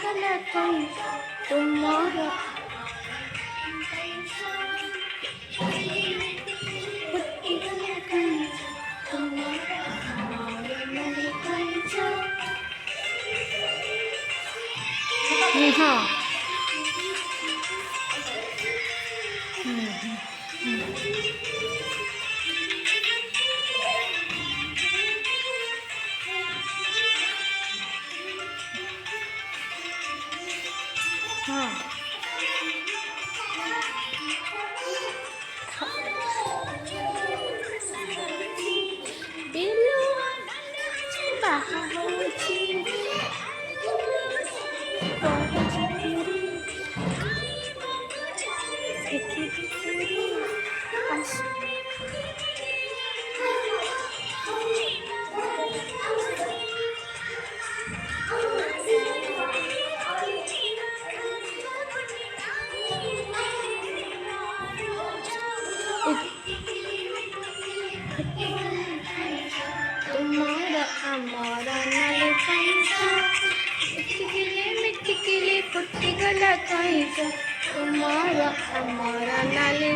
गला कोई तुम्हारा पुट्टी गला कोई तुम्हारा हमारे कोई जो हाँ हाँ बिल्लू बाहा होची तुम्हारा हमारा नाले पैसा मिट्टी के लिए पुट्टी गला पैसा तुम्हारा हमारा नाले